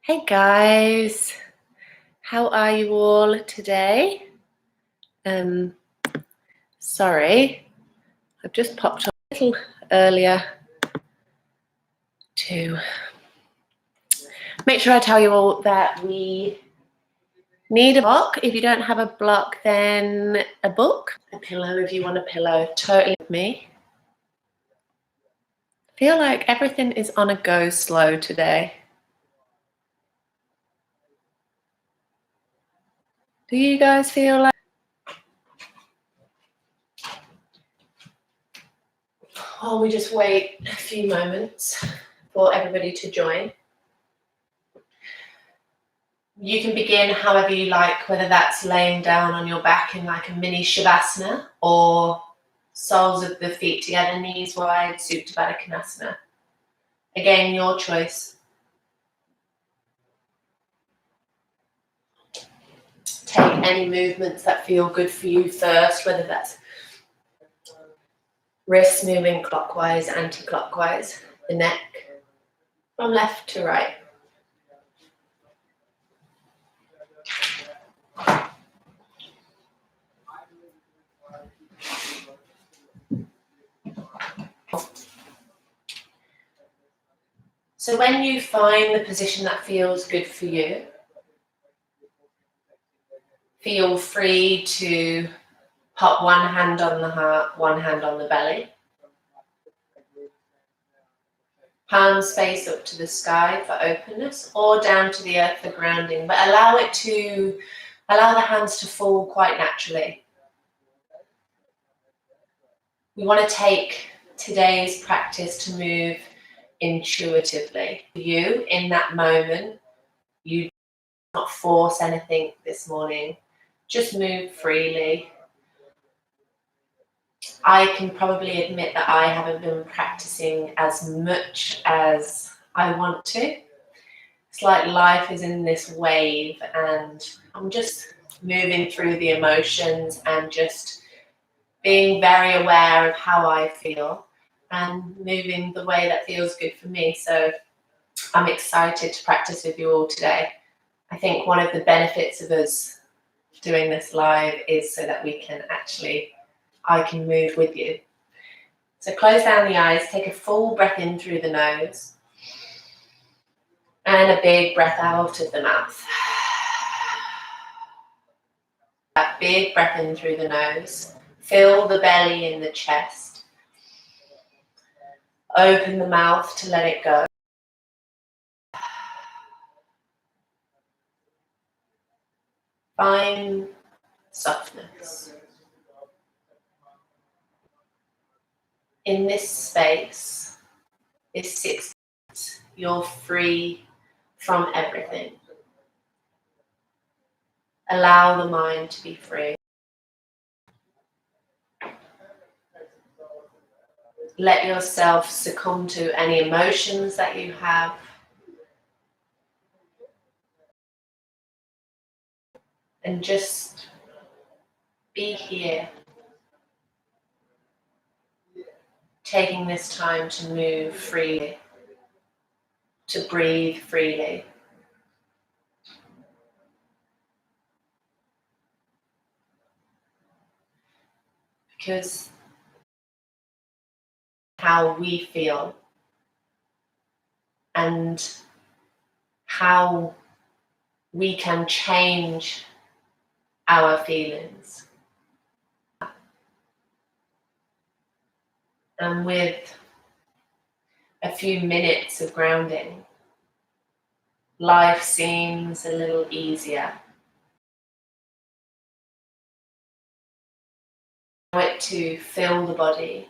Hey guys, how are you all today? Sorry, I've just popped up a little earlier to make sure I tell you all that we need a block. If you don't have a block, then a book, a pillow if you want a pillow, totally with me. I feel like everything is on a go slow today. Do you guys feel like? Oh, we just wait a few moments for everybody to join. You can begin however you like, whether that's laying down on your back in like a mini shavasana or soles of the feet together, knees wide, Supta Baddha Konasana. Again, your choice. Take any movements that feel good for you first, whether that's wrists moving clockwise, anti-clockwise, the neck from left to right. So when you find the position that feels good for you, feel free to pop one hand on the heart, one hand on the belly. Palms face up to the sky for openness, or down to the earth for grounding, but allow the hands to fall quite naturally. We want to take today's practice to move intuitively. You, in that moment, you do not force anything this morning. Just move freely. I can probably admit that I haven't been practicing as much as I want to. It's like life is in this wave and I'm just moving through the emotions and just being very aware of how I feel and moving the way that feels good for me. So I'm excited to practice with you all today. I think one of the benefits of us doing this live is so that I can move with you. So close down the eyes, take a full breath in through the nose and a big breath out of the mouth. That big breath in through the nose. Fill the belly in the chest. Open the mouth to let it go. Find softness. In this space, this 6 minutes, you're free from everything. Allow the mind to be free. Let yourself succumb to any emotions that you have. And just be here. Taking this time to move freely, to breathe freely. Because how we feel and how we can change our feelings. And with a few minutes of grounding, life seems a little easier. Allow it to fill the body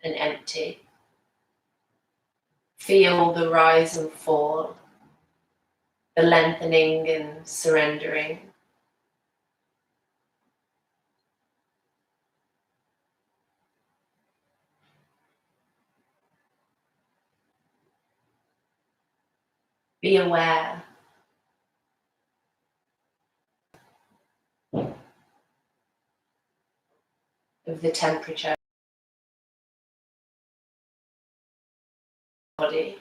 and empty. Feel the rise and fall, the lengthening and surrendering. Be aware of the temperature of the body.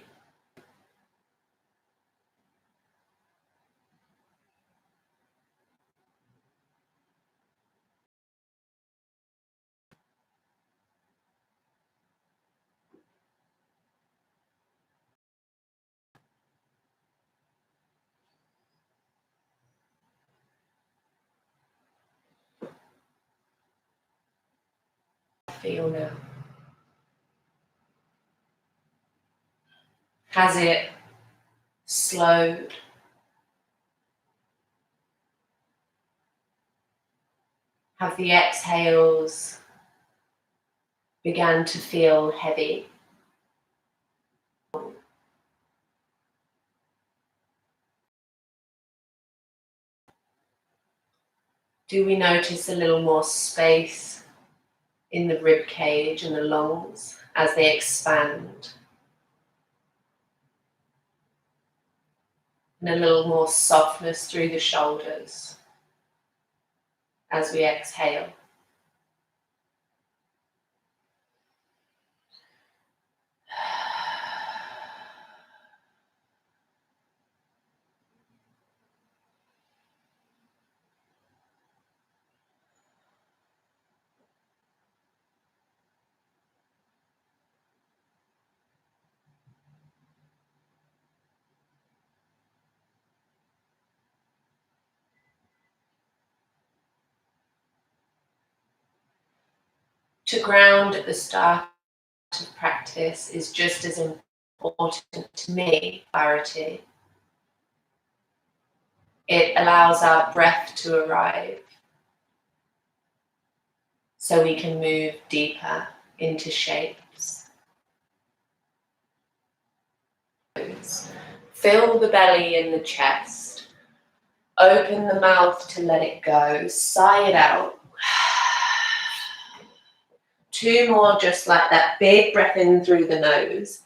feel now? Has it slowed? Have the exhales began to feel heavy? Do we notice a little more space in the rib cage and the lungs as they expand? And a little more softness through the shoulders as we exhale. To ground at the start of practice is just as important to me, clarity. It allows our breath to arrive so we can move deeper into shapes. Fill the belly and the chest. Open the mouth to let it go. Sigh it out. 2 more just like that. Big breath in through the nose.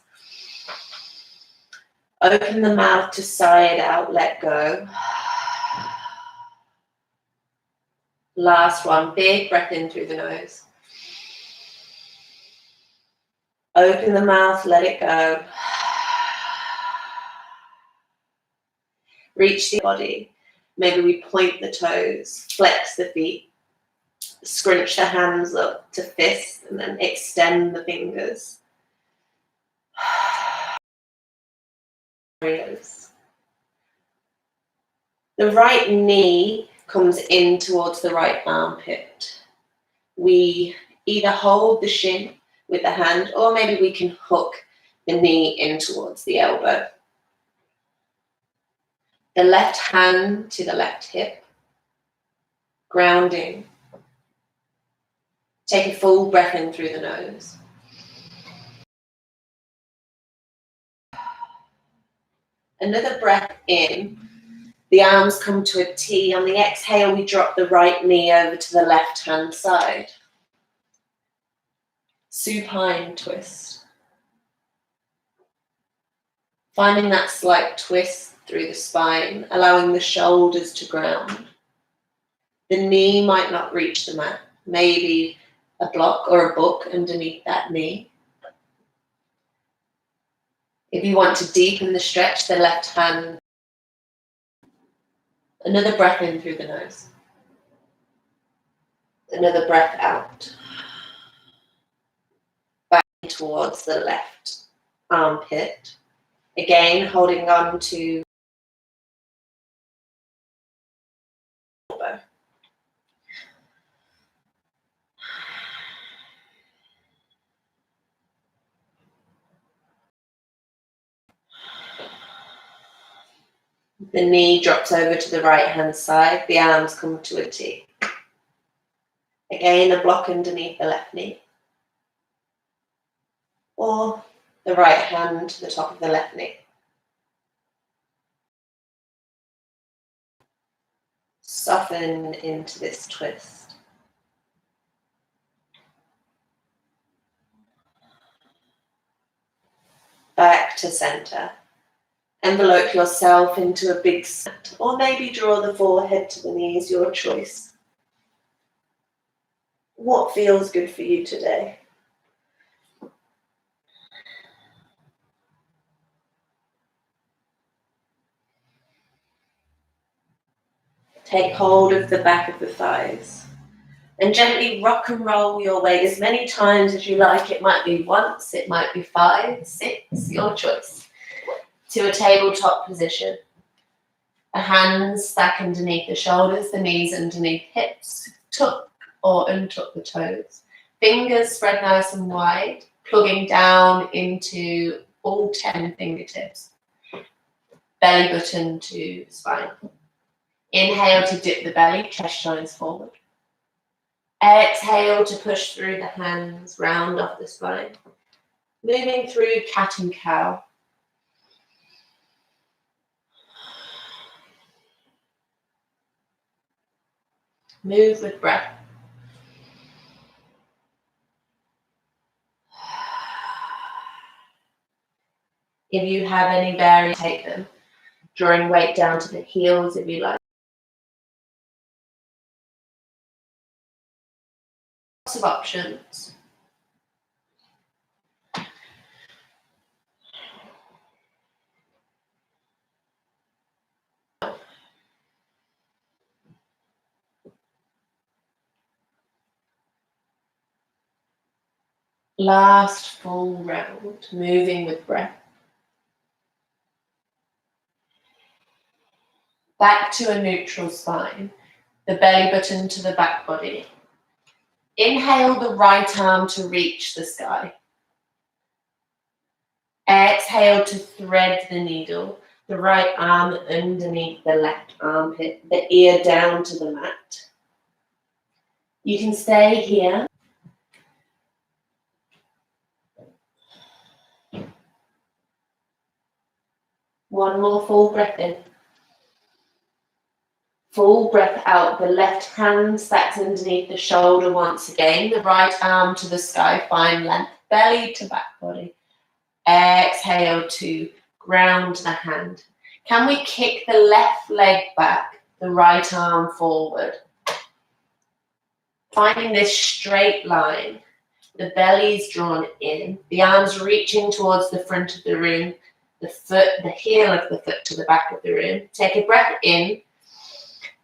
Open the mouth to sigh it out. Let go. Last one. Big breath in through the nose. Open the mouth. Let it go. Reach the body. Maybe we point the toes. Flex the feet. Scrunch the hands up to fist and then extend the fingers. The right knee comes in towards the right armpit. We either hold the shin with the hand or maybe we can hook the knee in towards the elbow. The left hand to the left hip. Grounding. Take a full breath in through the nose. Another breath in. The arms come to a T. On the exhale, we drop the right knee over to the left-hand side. Supine twist. Finding that slight twist through the spine, allowing the shoulders to ground. The knee might not reach the mat. Maybe a block or a book underneath that knee. If you want to deepen the stretch, the left hand. Another breath in through the nose. Another breath out. Back towards the left armpit. Again, holding on to elbow. The knee drops over to the right hand side. The arms come to a T. Again, a block underneath the left knee. Or the right hand to the top of the left knee. Soften into this twist. Back to center. Envelope yourself into a big set, or maybe draw the forehead to the knees, your choice. What feels good for you today? Take hold of the back of the thighs and gently rock and roll your weight as many times as you like. It might be once, it might be 5, 6, your choice. To a tabletop position. The hands stack underneath the shoulders, the knees underneath hips. Tuck or untuck the toes. Fingers spread nice and wide, plugging down into all 10 fingertips. Belly button to spine. Inhale to dip the belly, chest shines forward. Exhale to push through the hands, round off the spine. Moving through cat and cow. Move with breath. If you have any bearings, take them. Drawing weight down to the heels if you like. Lots of options. Last full round, moving with breath. Back to a neutral spine, the belly button to the back body. Inhale the right arm to reach the sky. Exhale to thread the needle, the right arm underneath the left armpit, the ear down to the mat. You can stay here. One more full breath in. Full breath out. The left hand stacks underneath the shoulder once again. The right arm to the sky, fine length, belly to back body. Exhale to ground the hand. Can we kick the left leg back, the right arm forward? Finding this straight line. The belly's drawn in, the arms reaching towards the front of the room, the heel of the foot to the back of the room. Take a breath in.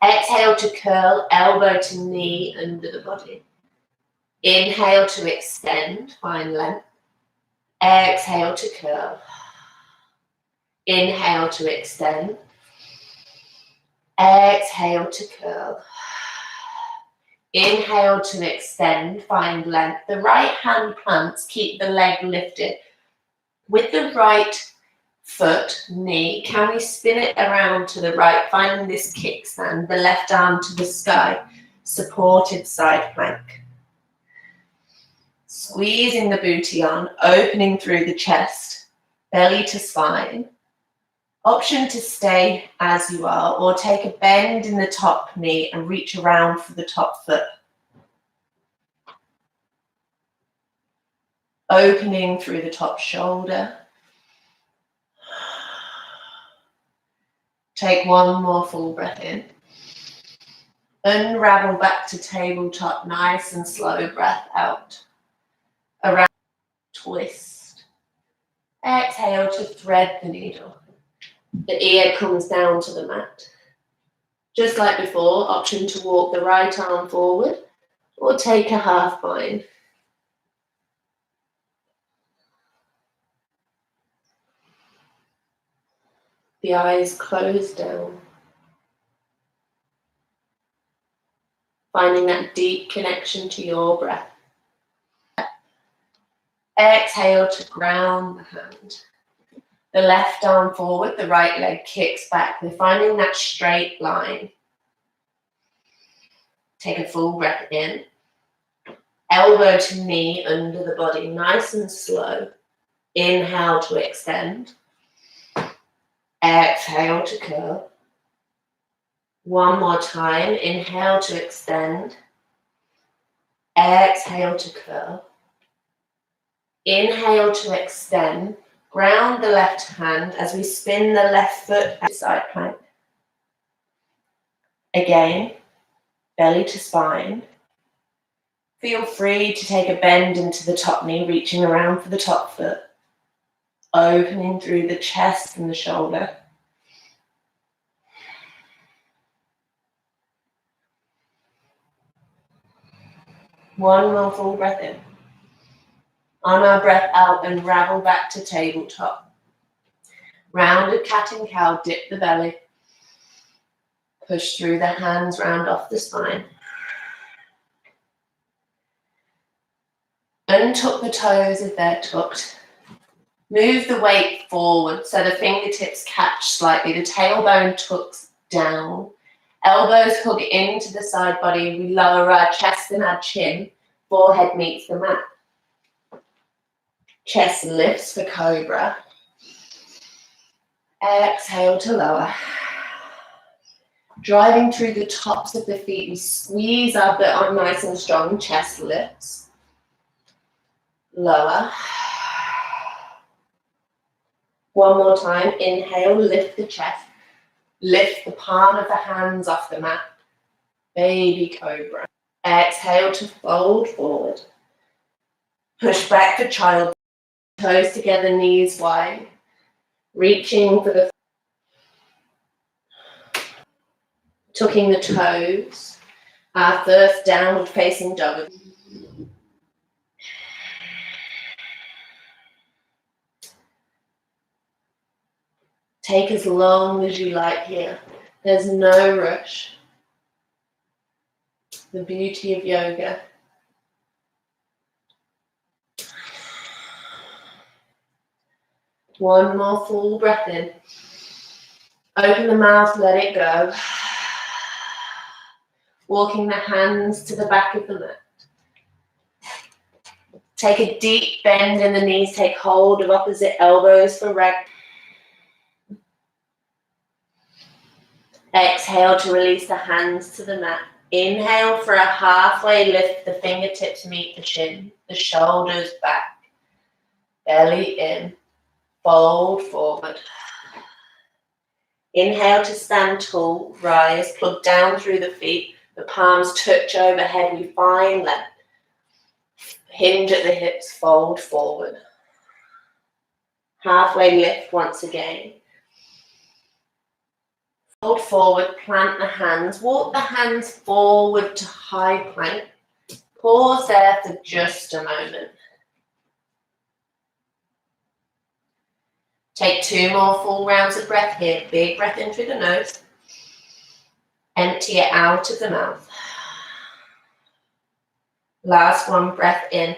Exhale to curl, elbow to knee under the body. Inhale to extend, find length. Exhale to curl. Inhale to extend. Exhale to curl. Inhale to extend, find length. The right hand plants, keep the leg lifted. With the right foot, knee, can we spin it around to the right, finding this kickstand, the left arm to the sky, supported side plank. Squeezing the booty on, opening through the chest, belly to spine. Option to stay as you are, or take a bend in the top knee and reach around for the top foot. Opening through the top shoulder. Take one more full breath in. Unravel back to tabletop, nice and slow breath out. Around, twist. Exhale to thread the needle. The ear comes down to the mat. Just like before, option to walk the right arm forward or take a half bind. The eyes close down. Finding that deep connection to your breath. Exhale to ground the hand. The left arm forward, the right leg kicks back. We're finding that straight line. Take a full breath in. Elbow to knee under the body, nice and slow. Inhale to extend. Exhale to curl. One more time. Inhale to extend. Exhale to curl. Inhale to extend. Ground the left hand as we spin the left foot at side plank. Again, belly to spine. Feel free to take a bend into the top knee, reaching around for the top foot. Opening through the chest and the shoulder. One more full breath in. On our breath out, unravel back to tabletop. Rounded cat and cow, dip the belly. Push through the hands, round off the spine. Untuck the toes if they're tucked. Move the weight forward so the fingertips catch slightly. The tailbone tucks down. Elbows hug into the side body. We lower our chest and our chin. Forehead meets the mat. Chest lifts for cobra. Exhale to lower. Driving through the tops of the feet, we squeeze our butt on nice and strong. Chest lifts. Lower. One more time. Inhale, lift the chest. Lift the palm of the hands off the mat. Baby cobra. Exhale to fold forward. Push back for child. Toes together, knees wide. Reaching for the... Tucking the toes. Our first downward facing dog. Take as long as you like here. There's no rush. The beauty of yoga. One more full breath in. Open the mouth, let it go. Walking the hands to the back of the mat. Take a deep bend in the knees. Take hold of opposite elbows for rag. Exhale to release the hands to the mat. Inhale for a halfway lift. The fingertips meet the chin. The shoulders back. Belly in. Fold forward. Inhale to stand tall. Rise. Plug down through the feet. The palms touch overhead. We find length. Hinge at the hips. Fold forward. Halfway lift once again. Fold forward, plant the hands, walk the hands forward to high plank. Pause there for just a moment. Take 2 more full rounds of breath here. Big breath in through the nose. Empty it out of the mouth. Last one, breath in.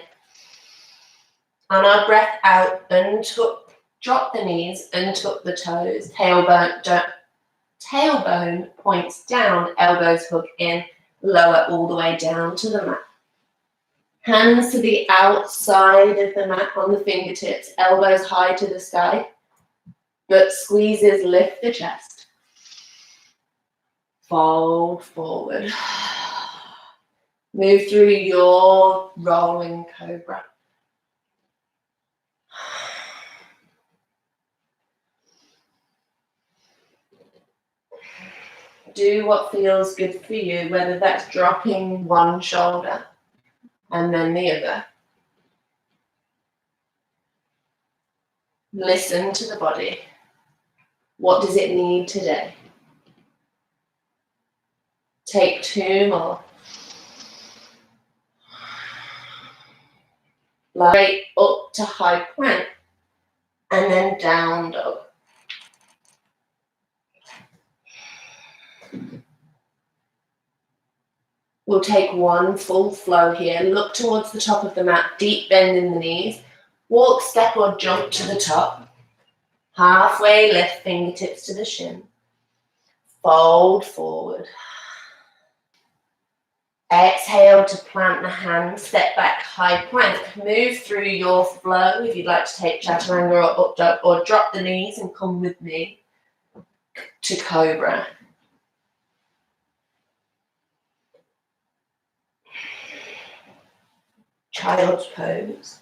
On our breath out, untuck, drop the knees, untuck the toes, tailbone points down, elbows hook in, lower all the way down to the mat. Hands to the outside of the mat on the fingertips, elbows high to the sky. Butt squeezes, lift the chest. Fold forward. Move through your rolling cobra. Do what feels good for you, whether that's dropping one shoulder and then the other. Listen to the body. What does it need today? Take 2 more. Straight up to high plank and then down dog. We'll take 1 full flow here. Look towards the top of the mat, deep bend in the knees. Walk, step or jump to the top. Halfway lift, fingertips to the shin. Fold forward. Exhale to plant the hands, step back, high plank. Move through your flow if you'd like to take chaturanga or up dog, or drop the knees and come with me to cobra. Child's pose.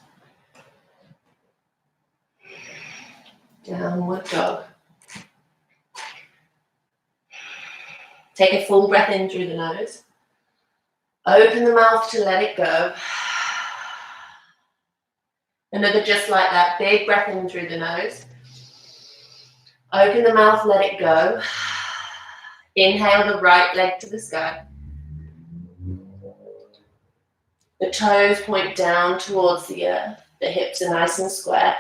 Downward dog. Take a full breath in through the nose. Open the mouth to let it go. Another just like that. Big breath in through the nose. Open the mouth, let it go. Inhale the right leg to the sky. The toes point down towards the earth. The hips are nice and square.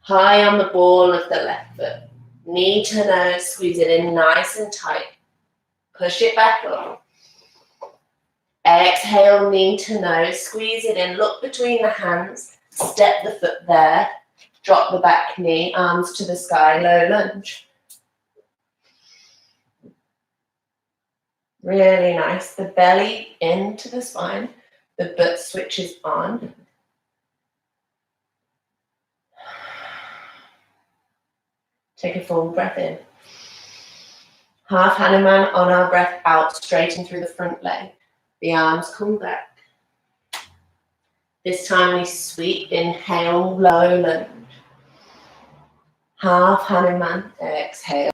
High on the ball of the left foot. Knee to nose, squeeze it in nice and tight. Push it back up. Exhale, knee to nose, squeeze it in, look between the hands, step the foot there, drop the back knee, arms to the sky, low lunge. Really nice. The belly into the spine, the butt switches on. Take a full breath in. Half Hanuman on our breath out, straighten through the front leg. The arms come back. This time we sweep, inhale, low lunge. Half Hanuman, exhale.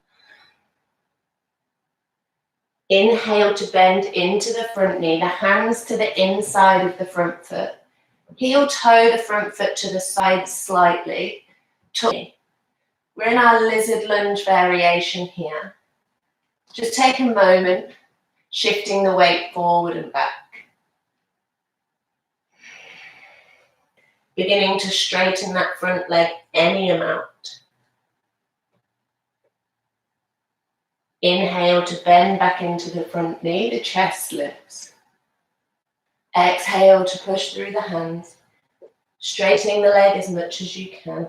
Inhale to bend into the front knee, the hands to the inside of the front foot. Heel toe the front foot to the side slightly. We're in our lizard lunge variation here. Just take a moment, shifting the weight forward and back. Beginning to straighten that front leg any amount. Inhale to bend back into the front knee, the chest lifts. Exhale to push through the hands, straightening the leg as much as you can.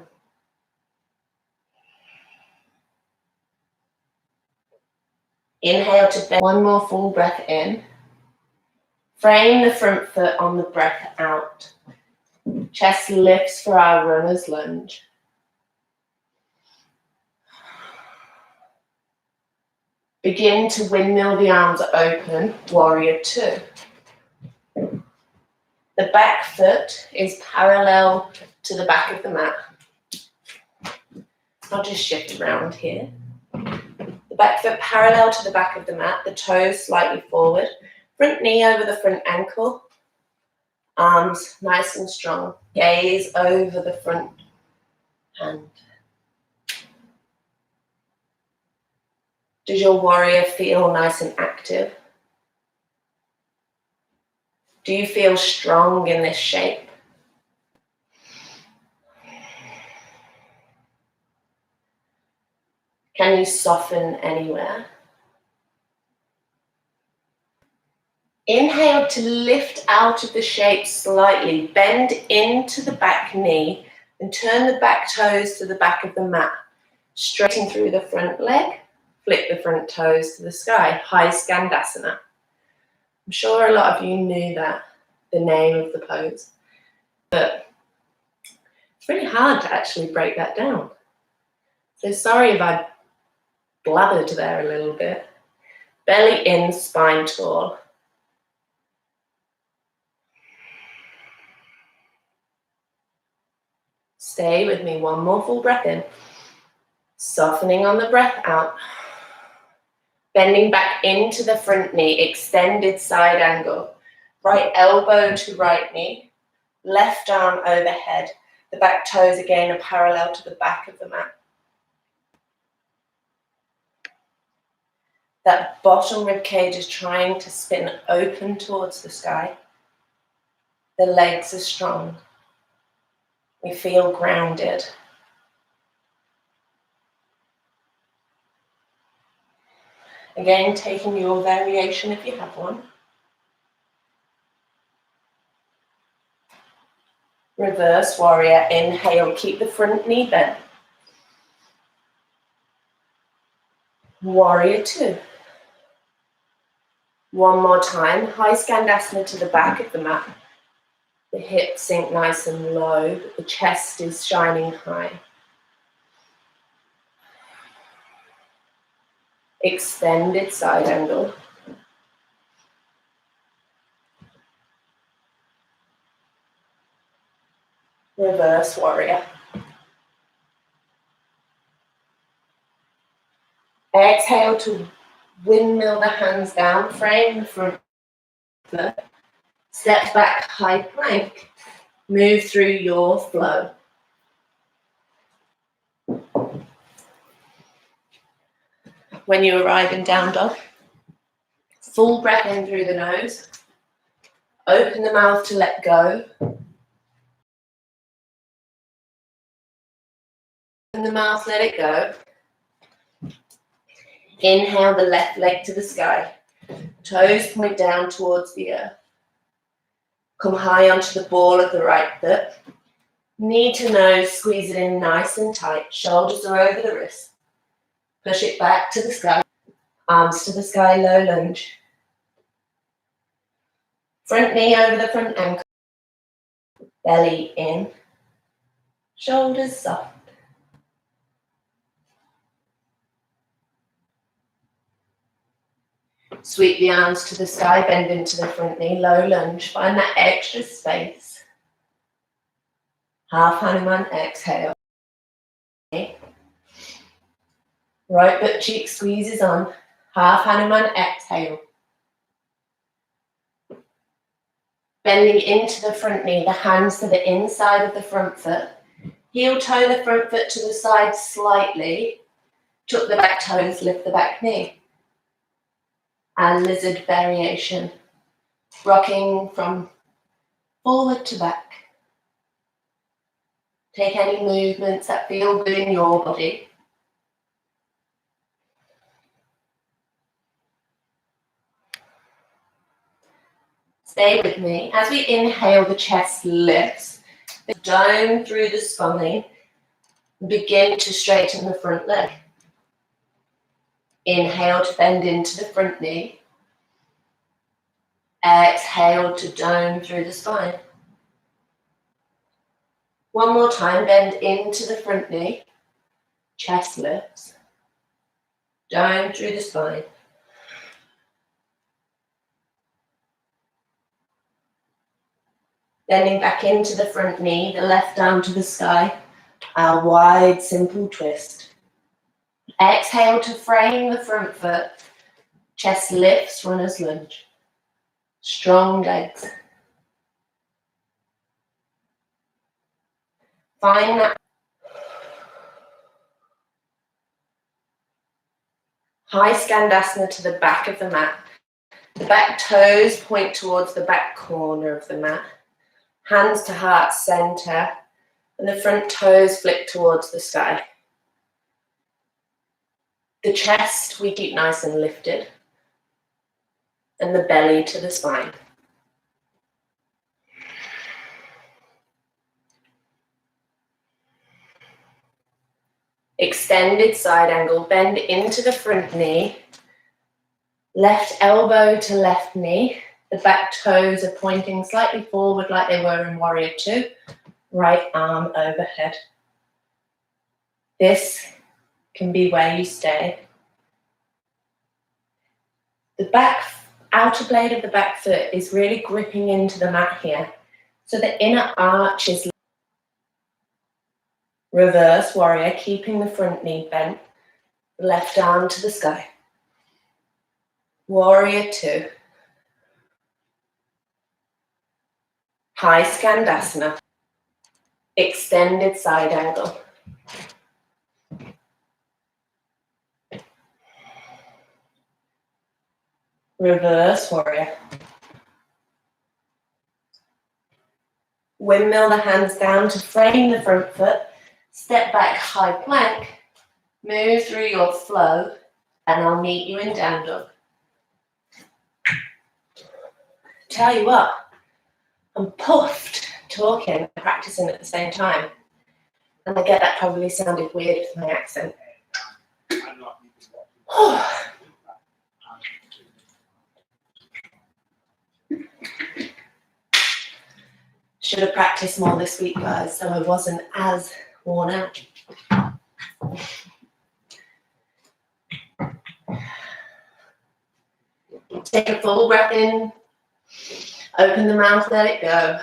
Inhale to bend, one more full breath in. Frame the front foot on the breath out. Chest lifts for our runner's lunge. Begin to windmill the arms open, warrior two. The back foot is parallel to the back of the mat. I'll just shift around here. The back foot parallel to the back of the mat, the toes slightly forward, front knee over the front ankle, arms nice and strong, gaze over the front hand. Does your warrior feel nice and active? Do you feel strong in this shape? Can you soften anywhere? Inhale to lift out of the shape slightly. Bend into the back knee and turn the back toes to the back of the mat. Straighten through the front leg. Flip the front toes to the sky. High Skandasana. I'm sure a lot of you knew that, the name of the pose. But it's really hard to actually break that down. So sorry if I blathered there a little bit. Belly in, spine tall. Stay with me, one more full breath in. Softening on the breath out. Bending back into the front knee, extended side angle. Right elbow to right knee. Left arm overhead. The back toes again are parallel to the back of the mat. That bottom rib cage is trying to spin open towards the sky. The legs are strong. We feel grounded. Again, taking your variation if you have one. Reverse warrior, inhale, keep the front knee bent. Warrior two. One more time, high Skandasana to the back of the mat. The hips sink nice and low, but the chest is shining high. Extended side angle. Reverse warrior. Exhale to windmill the hands down, frame the front foot. Step back, high plank. Move through your flow. When you arrive in down dog, full breath in through the nose. Open the mouth to let go. Open the mouth, let it go. Inhale the left leg to the sky. Toes point down towards the earth. Come high onto the ball of the right foot. Knee to nose, squeeze it in nice and tight. Shoulders are over the wrist. Push it back to the sky. Arms to the sky, low lunge. Front knee over the front ankle. Belly in. Shoulders soft. Sweep the arms to the sky, bend into the front knee, low lunge. Find that extra space. Half Hanuman, exhale. Right butt cheek squeezes on. Half Hanuman, exhale. Bending into the front knee, the hands to the inside of the front foot. Heel toe the front foot to the side slightly. Tuck the back toes, lift the back knee. And lizard variation. Rocking from forward to back. Take any movements that feel good in your body. Stay with me. As we inhale, the chest lifts. Down through the spine. Begin to straighten the front leg. Inhale to bend into the front knee. Exhale to down through the spine. One more time, bend into the front knee. Chest lifts. Down through the spine. Bending back into the front knee, the left arm to the sky. Our wide, simple twist. Exhale to frame the front foot. Chest lifts, runner's lunge. Strong legs. Find that high skandasana to the back of the mat. The back toes point towards the back corner of the mat. Hands to heart center. And the front toes flick towards the sky. The chest we keep nice and lifted. And the belly to the spine. Extended side angle, bend into the front knee. Left elbow to left knee. The back toes are pointing slightly forward like they were in Warrior Two. Right arm overhead. This can be where you stay. The back outer blade of the back foot is really gripping into the mat here. So the inner arch is reverse warrior, keeping the front knee bent. Left arm to the sky. Warrior Two. High skandasana. Extended side angle. Reverse warrior. Windmill the hands down to frame the front foot. Step back, high plank. Move through your flow, and I'll meet you in down dog. Tell you what, I'm puffed talking and practicing at the same time. And I get that probably sounded weird with my accent. Should have practiced more this week, guys, so I wasn't as worn out. Take a full breath in. Open the mouth, let it go.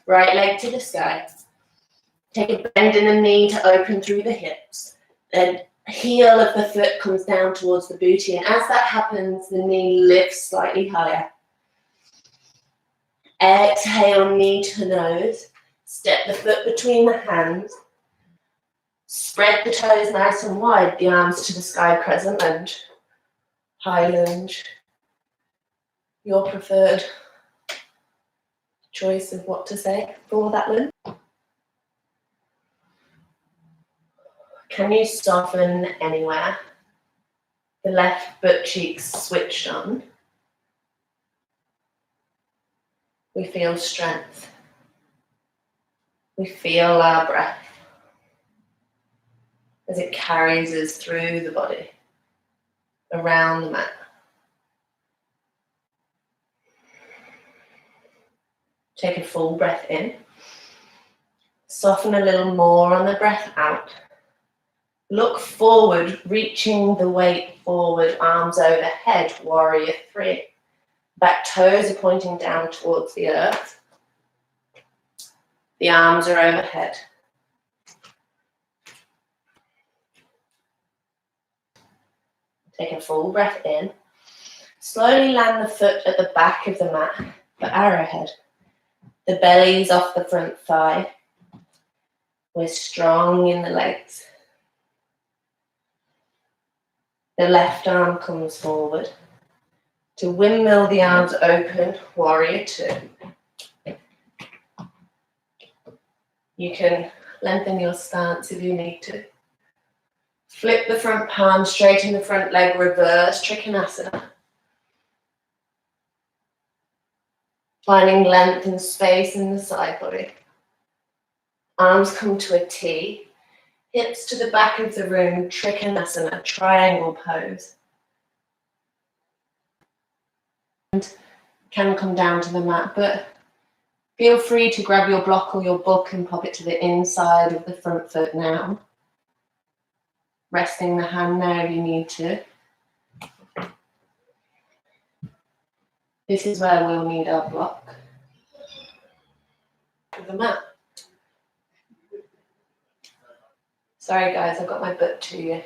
Right leg to the sky. Take a bend in the knee to open through the hips. Then heel of the foot comes down towards the booty, and as that happens, the knee lifts slightly higher. Exhale, knee to nose. Step the foot between the hands. Spread the toes nice and wide, the arms to the sky, crescent lunge. High lunge. Your preferred choice of what to say for that lunge. Can you soften anywhere? The left butt cheeks switched on. We feel strength. We feel our breath as it carries us through the body, around the mat. Take a full breath in. Soften a little more on the breath out. Look forward, reaching the weight forward, arms overhead, warrior three. Back toes are pointing down towards the earth. The arms are overhead. Take a full breath in. Slowly land the foot at the back of the mat for arrowhead. The belly's off the front thigh. We're strong in the legs. The left arm comes forward. To windmill the arms open, warrior two. You can lengthen your stance if you need to. Flip the front palm, straighten the front leg, reverse Trikonasana. Finding length and space in the side body. Arms come to a T. Hips to the back of the room, Trikonasana, triangle pose. And can come down to the mat, but feel free to grab your block or your book and pop it to the inside of the front foot now. Resting the hand there if you need to. This is where we'll need our block. The mat. Sorry guys, I've got my butt to you.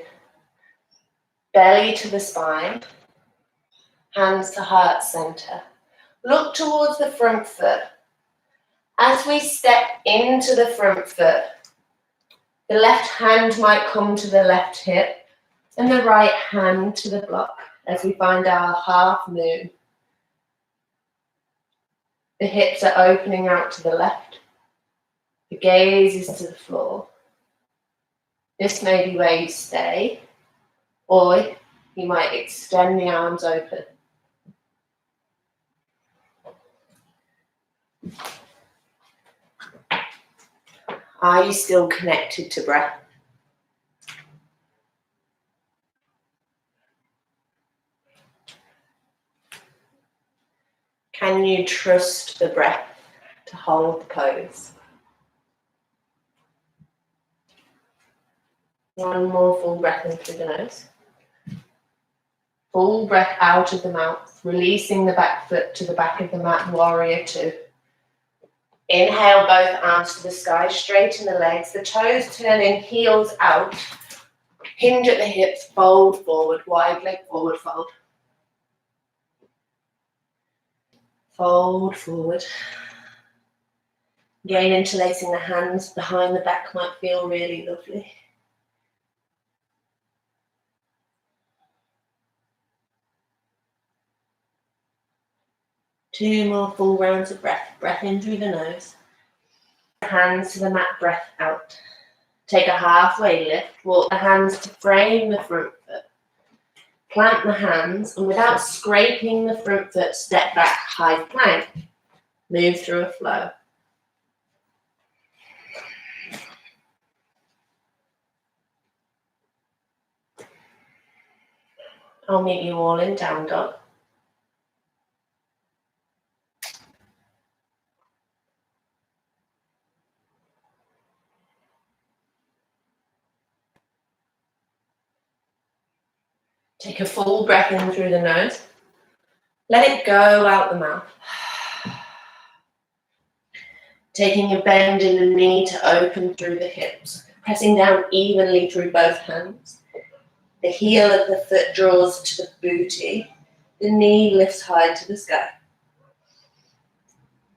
Belly to the spine. Hands to heart center. Look towards the front foot. As we step into the front foot, the left hand might come to the left hip and the right hand to the block as we find our half moon. The hips are opening out to the left. The gaze is to the floor. This may be where you stay, or you might extend the arms open. Are you still connected to breath? Can you trust the breath to hold the pose? One more full breath in through the nose. Full breath out of the mouth, releasing the back foot to the back of the mat, warrior two. Inhale, both arms to the sky, straighten the legs, the toes turn in, heels out, hinge at the hips, fold forward, wide leg forward fold. Fold forward. Again, interlacing the hands behind the back might feel really lovely. Two more full rounds of breath. Breath in through the nose. Hands to the mat, breath out. Take a halfway lift. Walk the hands to frame the front foot. Plant the hands, and without scraping the front foot, step back, high plank. Move through a flow. I'll meet you all in down dog. Take a full breath in through the nose. Let it go out the mouth. Taking a bend in the knee to open through the hips. Pressing down evenly through both hands. The heel of the foot draws to the booty. The knee lifts high to the sky.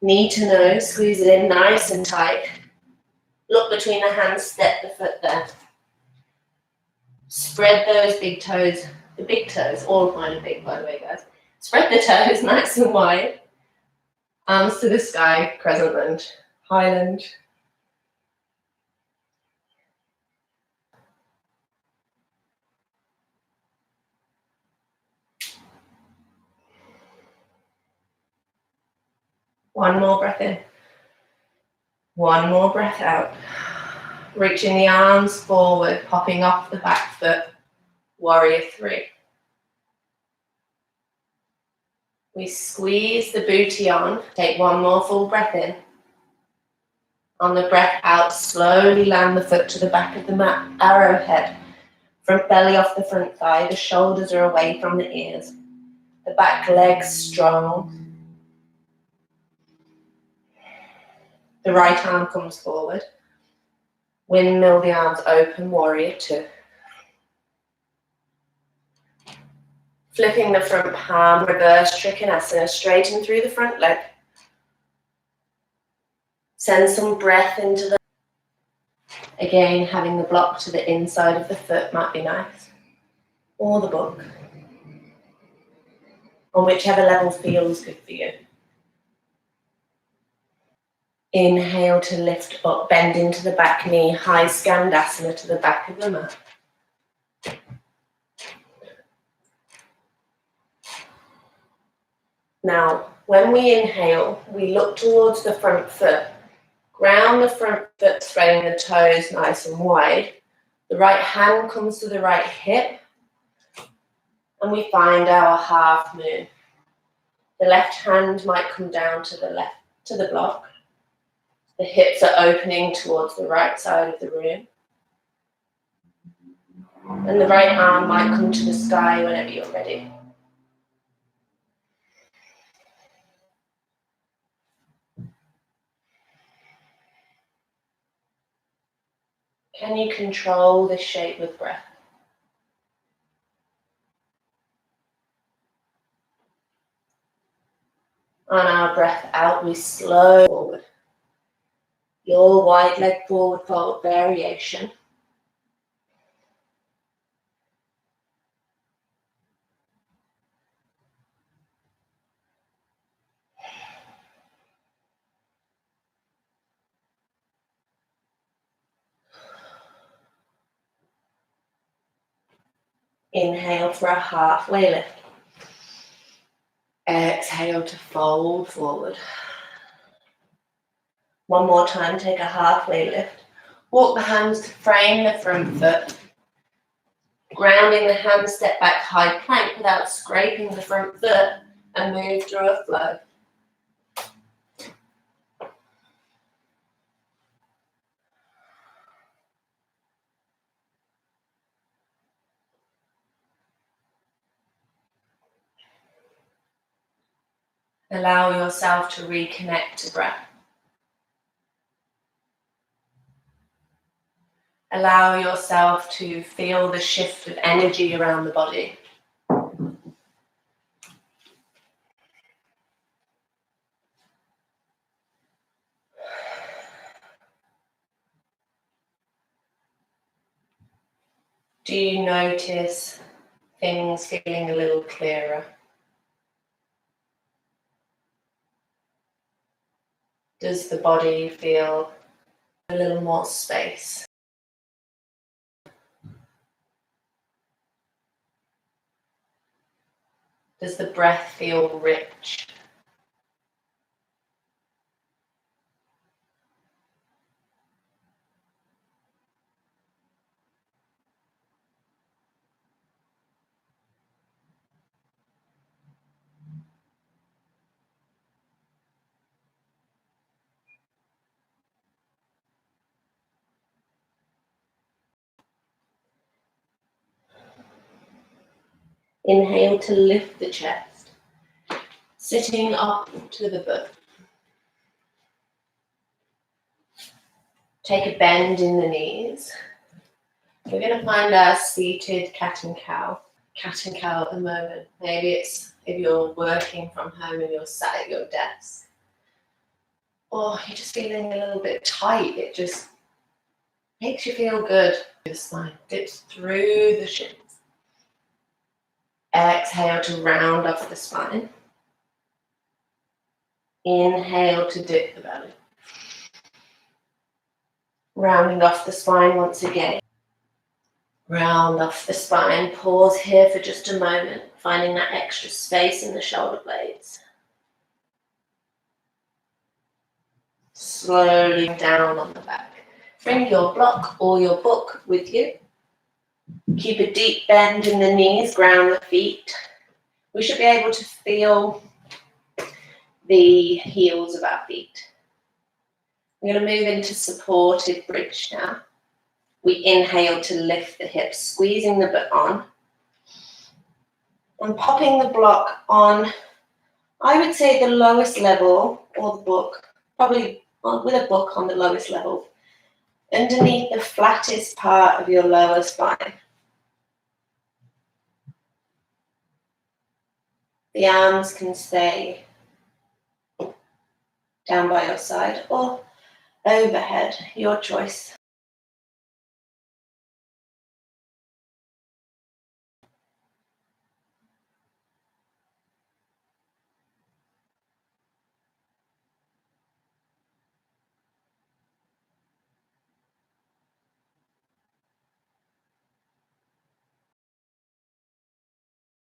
Knee to nose, squeeze it in nice and tight. Look between the hands, step the foot there. Spread those big toes, the big toes, all of mine are big by the way guys. Spread the toes nice and wide. Arms to the sky, crescent lunge, high lunge. One more breath in. One more breath out. Reaching the arms forward, popping off the back foot. Warrior 3. We squeeze the booty on. Take one more full breath in. On the breath out, slowly land the foot to the back of the mat. Arrowhead. Front belly off the front thigh. The shoulders are away from the ears. The back legs strong. The right arm comes forward. Windmill the arms open, warrior 2. Flipping the front palm, reverse trikonasana, straighten through the front leg. Send some breath into the... Again, having the block to the inside of the foot might be nice. Or the book. On whichever level feels good for you. Inhale to lift up, bend into the back knee, high skandasana to the back of the mat. Now, when we inhale, we look towards the front foot. Ground the front foot, threading the toes nice and wide. The right hand comes to the right hip, and we find our half moon. The left hand might come down to the left, to the block. The hips are opening towards the right side of the room. And the right arm might come to the sky whenever you're ready. Can you control this shape with breath? On our breath out, we slow forward. Your wide leg forward fold variation. Inhale for a halfway lift. Exhale to fold forward. One more time, take a halfway lift. Walk the hands to frame the front foot. Grounding the hands, step back high plank without scraping the front foot and move through a flow. Allow yourself to reconnect to breath. Allow yourself to feel the shift of energy around the body. Do you notice things feeling a little clearer? Does the body feel a little more space? Does the breath feel rich? Inhale to lift the chest, sitting up to the butt. Take a bend in the knees. We're going to find our seated cat and cow. Cat and cow at the moment. Maybe it's if you're working from home and you're sat at your desk. Or you're just feeling a little bit tight. It just makes you feel good. The spine dips through the shins. Exhale to round off the spine. Inhale to dip the belly. Rounding off the spine once again. Round off the spine. Pause here for just a moment, finding that extra space in the shoulder blades. slowly down on the back. Bring your block or your book with you. Keep a deep bend in the knees, ground the feet. We should be able to feel the heels of our feet. We're going to move into supported bridge now. We inhale to lift the hips, squeezing the butt on. And popping the block on, I would say the lowest level, or the book, probably with a book on the lowest level, underneath the flattest part of your lower spine. The arms can stay down by your side or overhead, your choice.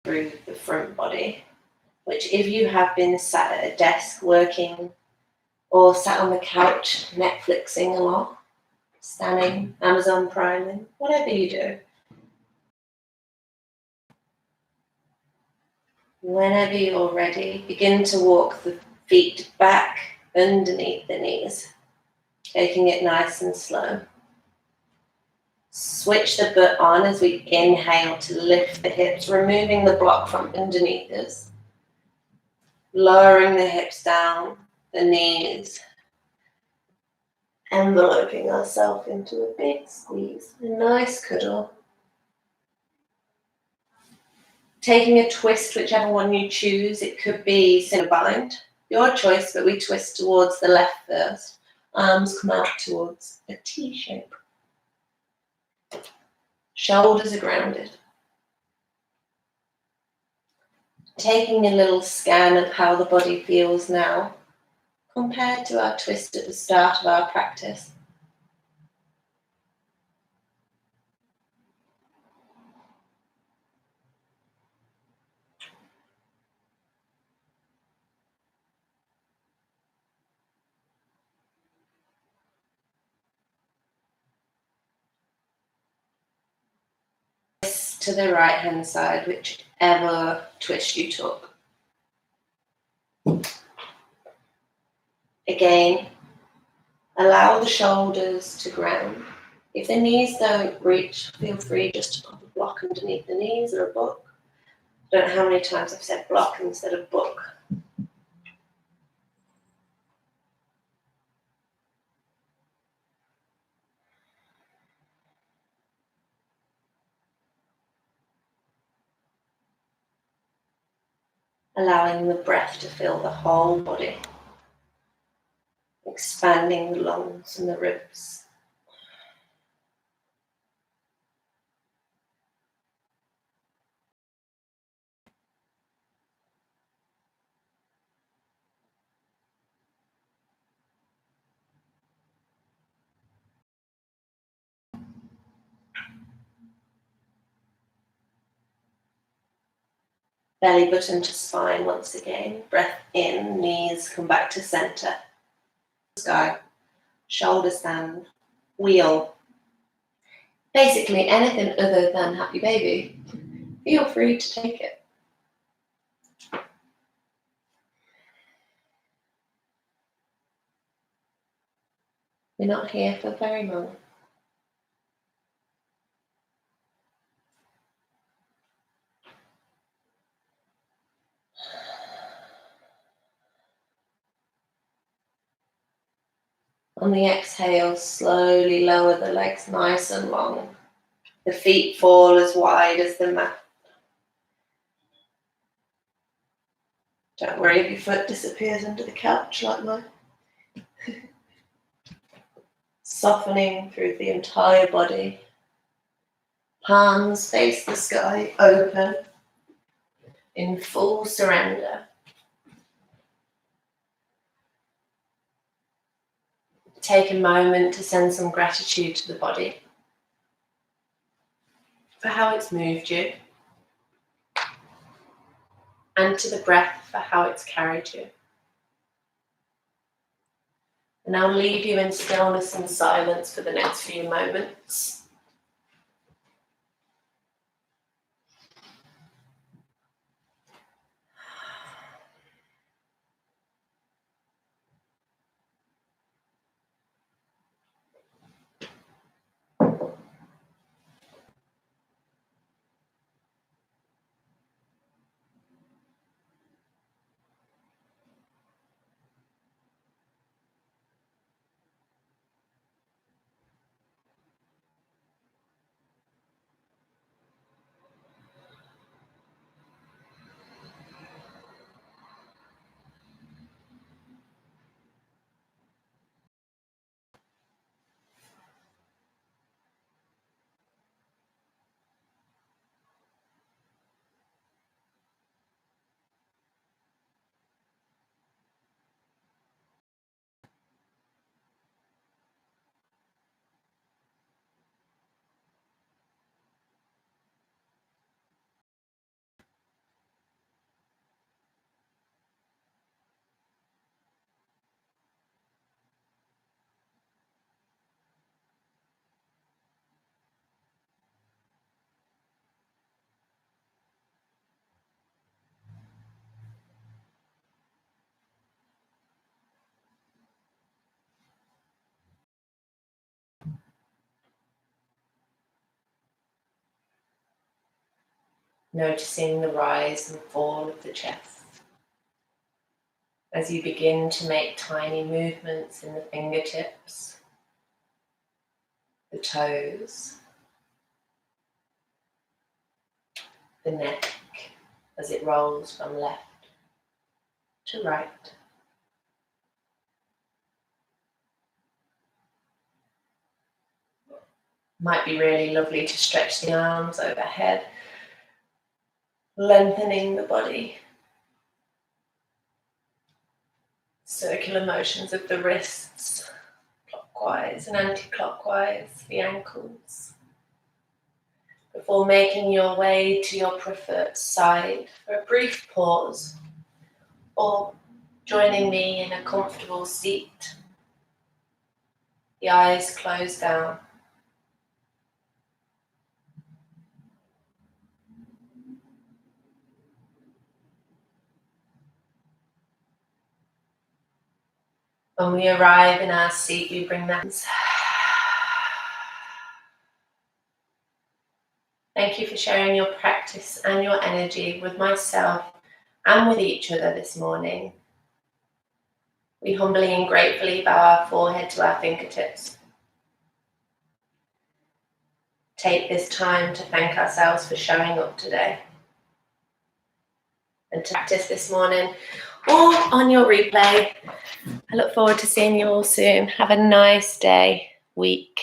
Through the front body, which if you have been sat at a desk working or sat on the couch Netflixing a lot, standing, Amazon Priming, whatever you do, whenever you're ready, begin to walk the feet back underneath the knees, taking it nice and slow. Switch the butt on as we inhale to lift the hips, removing the block from underneath us. Lowering the hips down, the knees, enveloping ourselves into a big squeeze, a nice cuddle. Taking a twist, whichever one you choose. It could be cinnamon, your choice, but we twist towards the left first. Arms come out towards a T shape. Shoulders are grounded. Taking a little scan of how the body feels now compared to our twist at the start of our practice. To the right hand side, whichever twist you took. Again, allow the shoulders to ground. If the knees don't reach, feel free just to pop a block underneath the knees or a book. I don't know how many times I've said block instead of book. Allowing the breath to fill the whole body, expanding the lungs and the ribs. Belly button to spine once again. Breath in, knees come back to center. Sky, shoulder stand, wheel. Basically anything other than happy baby. Feel free to take it. We're not here for very long. On the exhale, slowly lower the legs nice and long. The feet fall as wide as the mat. Don't worry if your foot disappears under the couch like mine. Softening through the entire body. Palms face the sky, open, in full surrender. Take a moment to send some gratitude to the body for how it's moved you, and to the breath for how it's carried you. And I'll leave you in stillness and silence for the next few moments. Noticing the rise and fall of the chest as you begin to make tiny movements in the fingertips, the toes, the neck as it rolls from left to right. Might be really lovely to stretch the arms overhead, lengthening the body. Circular motions of the wrists, clockwise and anti-clockwise, the ankles. Before making your way to your preferred side for a brief pause, or joining me in a comfortable seat, the eyes closed down. When we arrive in our seat, we bring that. Thank you for sharing your practice and your energy with myself and with each other this morning. We humbly and gratefully bow our forehead to our fingertips. Take this time to thank ourselves for showing up today. And to practice this morning or on your replay. I look forward to seeing you all soon. Have a nice day, week.